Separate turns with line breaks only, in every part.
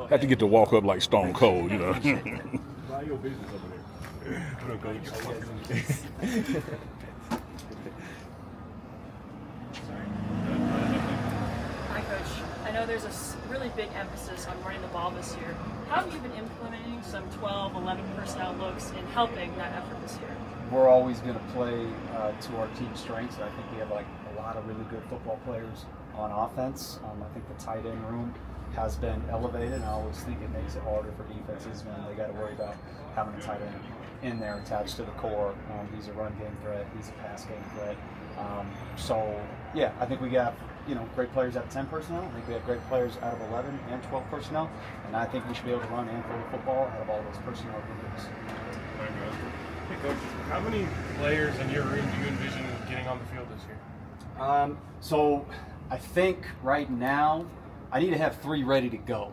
Had to get to walk up like Stone Cold, you know.
Mind your business over there. What up, Coach?
Hi, Coach. I know there's a really big emphasis on running the ball this year. How have you been implementing some 12, 11 personnel looks in helping that effort this year?
We're always going to play to our team strengths. I think we have like a lot of really good football players on offense. I think the tight end room has been elevated, and I always think it makes it harder for defenses when they got to worry about having a tight end in there attached to the core. He's a run game threat. He's a pass game threat. So yeah, I think we got great players out of 10 personnel. I think we have great players out of 11 and 12 personnel, and I think we should be able to run and throw the football out of all those personnel groups.
Hey, Coach, how many players in your room do you envision getting on the field this year?
So I think right now I need to have 3 ready to go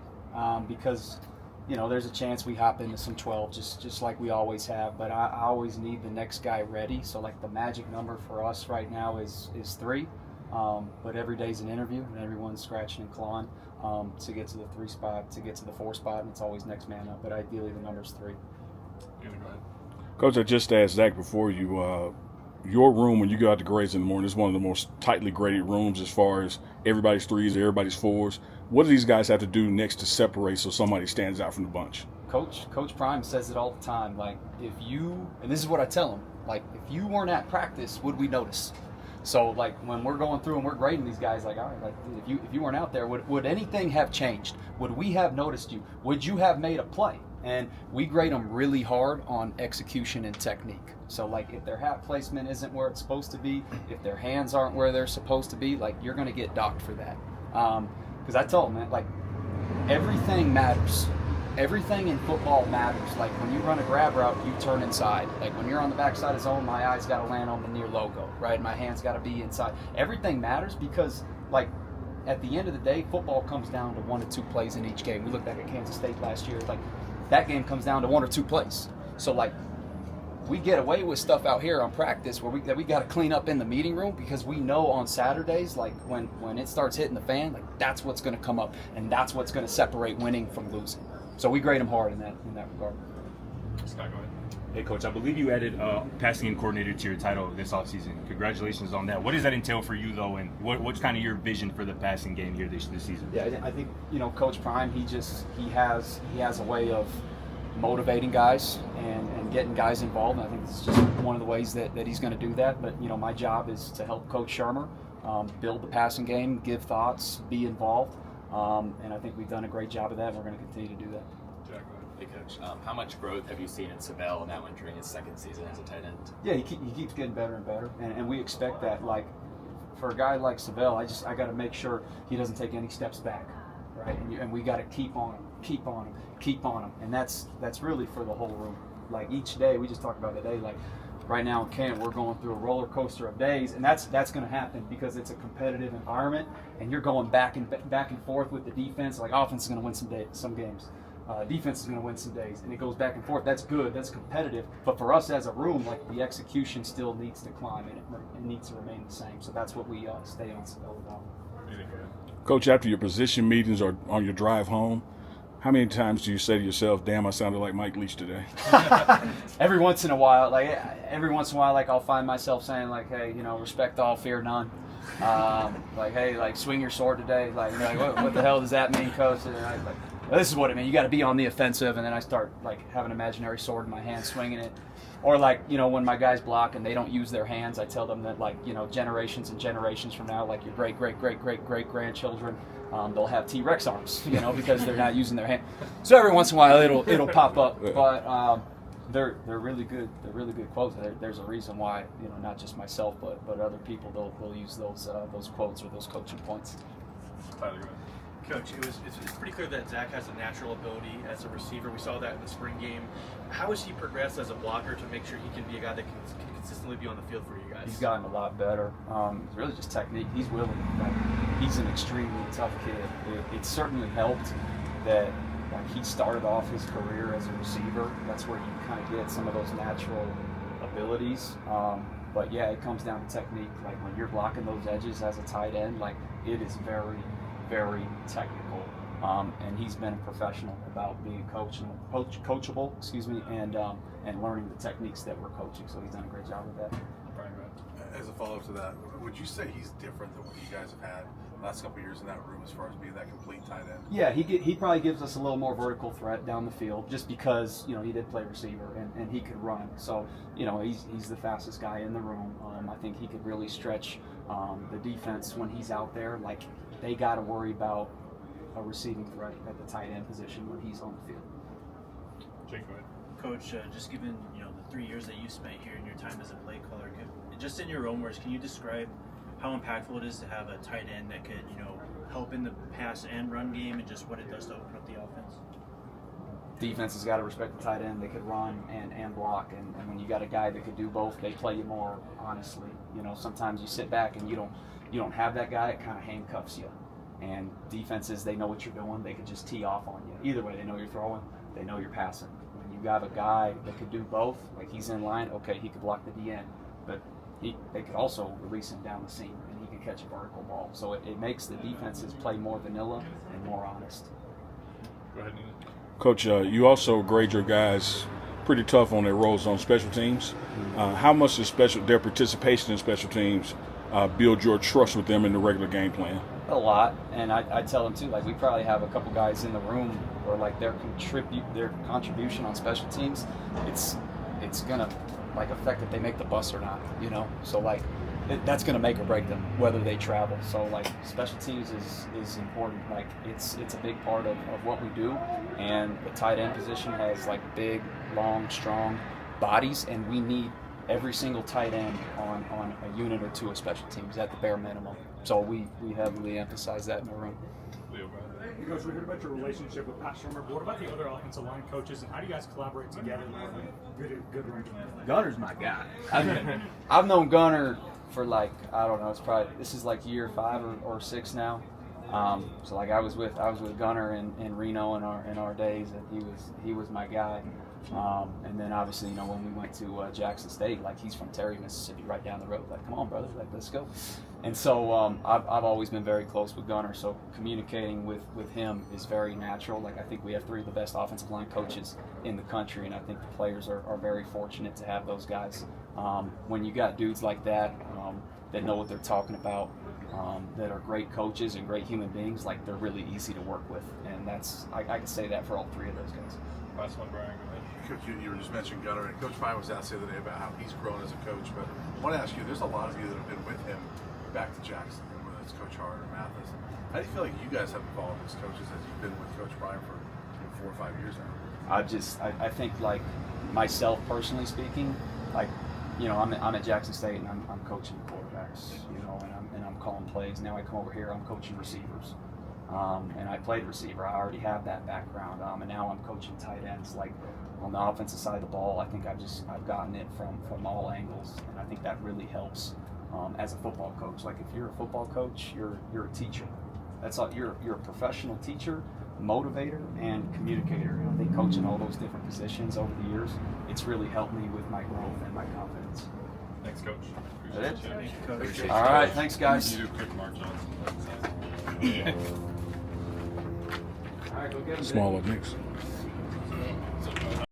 because there's a chance we hop into some 12 just like we always have, but I always need the next guy ready. So like the magic number for us right now is 3, but every day's an interview and everyone's scratching and clawing to get to the 3 spot, to get to the 4 spot, and it's always next man up, but ideally the number's 3.
Go ahead.
Coach, I just asked Zach before you, your room when you go out to grades in the morning is one of the most tightly graded rooms as far as everybody's 3s, everybody's 4s. What do these guys have to do next to separate so somebody stands out from the bunch?
Coach Prime says it all the time. Like, if you, and this is what I tell him, like, if you weren't at practice, would we notice? So, like, when we're going through and we're grading these guys, like, all right, like, if you weren't out there, would anything have changed? Would we have noticed you? Would you have made a play? And we grade them really hard on execution and technique. So, like, if their hat placement isn't where it's supposed to be, if their hands aren't where they're supposed to be, like, you're going to get docked for that. Because I tell them, man, like, everything matters. Everything in football matters. Like, when you run a grab route, you turn inside. Like, when you're on the backside of zone, my eyes got to land on the near logo, right? My hands got to be inside. Everything matters because, like, at the end of the day, football comes down to 1 or 2 plays in each game. We looked back at Kansas State last year. Like, that game comes down to 1 or 2 plays. So, like, we get away with stuff out here on practice where we got to clean up in the meeting room because we know on Saturdays, like, when it starts hitting the fan, like, that's what's going to come up, and that's what's going to separate winning from losing. So we grade them hard in that regard.
Scott, go ahead.
Hey, Coach, I believe you added passing game coordinator to your title this offseason. Congratulations on that. What does that entail for you, though, and what's kind of your vision for the passing game here this season?
Yeah, I think, Coach Prime, he has a way of motivating guys and getting guys involved. And I think it's just one of the ways that he's going to do that. But, my job is to help Coach Shermer build the passing game, give thoughts, be involved. And I think we've done a great job of that, and we're going to continue to do that.
Jack, go ahead.
Hey, Coach, how much growth have you seen in Savell in that one during his second season as a tight end?
Yeah, he keeps getting better and better, and we expect that. Like, for a guy like Savell, I got to make sure he doesn't take any steps back, right? And we got to keep on him, and that's really for the whole room. Like, each day, we just talked about the day, like, right now in camp, we're going through a roller coaster of days, and that's going to happen because it's a competitive environment, and you're going back and forth with the defense. Like, offense is going to win some games, defense is going to win some days, and it goes back and forth. That's good, that's competitive. But for us as a room, like, the execution still needs to climb, and it needs to remain the same. So that's what we stay on Savell about.
Coach, after your position meetings or on your drive home, how many times do you say to yourself, "Damn, I sounded like Mike Leach today"?
Every once in a while, like I'll find myself saying, like, "Hey, respect all, fear none." Like, "Hey, like, swing your sword today." Like, what the hell does that mean, Coach? And well, this is what it means. You got to be on the offensive, and then I start, like, have an imaginary sword in my hand, swinging it. Or, like, when my guys block and they don't use their hands, I tell them that, like, generations and generations from now, like your great grandchildren, they'll have T-Rex arms, because they're not using their hand. So every once in a while it'll pop up, but they're really good. They're really good quotes. There's a reason why, not just myself, but other people they'll use those quotes or those coaching points.
Tyler, go ahead.
Coach, it's pretty clear that Zach has a natural ability as a receiver. We saw that in the spring game. How has he progressed as a blocker to make sure he can be a guy that can consistently be on the field for you guys?
He's gotten a lot better. It's really just technique. He's willing. Like, he's an extremely tough kid. It certainly helped that, like, he started off his career as a receiver. That's where you kind of get some of those natural abilities. But yeah, it comes down to technique. Like, when you're blocking those edges as a tight end, like, it is very, very technical. And he's been a professional about being coachable, and learning the techniques that we're coaching. So he's done a great job with that.
As a follow-up to that, would you say he's different than what you guys have had the last couple of years in that room as far as being that complete tight end?
Yeah, he probably gives us a little more vertical threat down the field just because, he did play receiver and he could run. So, he's the fastest guy in the room. I think he could really stretch the defense when he's out there. Like, they got to worry about a receiving threat at the tight end position when he's on the field.
Jake, go ahead.
Coach, just given the 3 years that you spent here in your time as a play caller, just in your own words, can you describe how impactful it is to have a tight end that could help in the pass and run game, and just what it does to open up the offense?
Defense has got to respect the tight end. They could run and block, and when you got a guy that could do both, they play you more honestly. Sometimes you sit back and you don't have that guy. It kind of handcuffs you. And defenses, they know what you're doing. They could just tee off on you. Either way, they know you're throwing. They know you're passing. When you have a guy that could do both, like he's in line, okay, he could block the DN, but they could also release him down the seam, and he can catch a vertical ball. So it makes the defenses play more vanilla and more honest.
Go ahead, Nina.
Coach, you also grade your guys pretty tough on their roles on special teams. How much does their participation in special teams build your trust with them in the regular game plan?
A lot, and I tell them too. Like, we probably have a couple guys in the room where like their contribution on special teams, it's gonna affect if they make the bus or not. So that's gonna make or break them whether they travel. So special teams is important. It's a big part of what we do, and the tight end position has big, long, strong bodies, and we need every single tight end on a unit or two of special teams at the bare minimum. So we heavily emphasize that in the room.
Coach, we heard about your relationship with Pat Shermer, but what about the other offensive line coaches, and how do you guys collaborate together in good run?
Gunner's my guy. I've known Gunner for I don't know, this is year 5 or 6 now. So I was with Gunner in Reno in our days, and he was my guy. And then obviously, when we went to Jackson State, he's from Terry, Mississippi, right down the road. Come on, brother, let's go. And so I've always been very close with Gunner. So communicating with him is very natural. I think we have 3 of the best offensive line coaches in the country, and I think the players are very fortunate to have those guys. When you got dudes like that that know what they're talking about, that are great coaches and great human beings, they're really easy to work with. And I can say that for all 3 of those guys.
Last one, Brian.
Coach, you were just mentioning Gunner, and Coach Fine was asked the other day about how he's grown as a coach. But I want to ask you, there's a lot of you that have been with him back to Jackson, whether it's Coach Hart or Mathis. How do you feel like you guys have evolved as coaches as you've been with Coach Brian for 4 or 5 years now?
I think myself personally speaking, I'm at Jackson State and I'm coaching quarterbacks, and I'm calling plays. Now I come over here, I'm coaching receivers. And I played receiver. I already have that background. And now I'm coaching tight ends. On the offensive side of the ball, I think I've gotten it from all angles, and I think that really helps as a football coach. If you're a football coach, you're a teacher. That's all. You're a professional teacher, motivator, and communicator. And I think coaching all those different positions over the years, it's really helped me with my growth and my confidence.
Thanks, Coach.
That it?
Thank you, Coach.
All right, thanks, guys.
You do a quick Mark Johnson.
All right, go get him.
Small up next.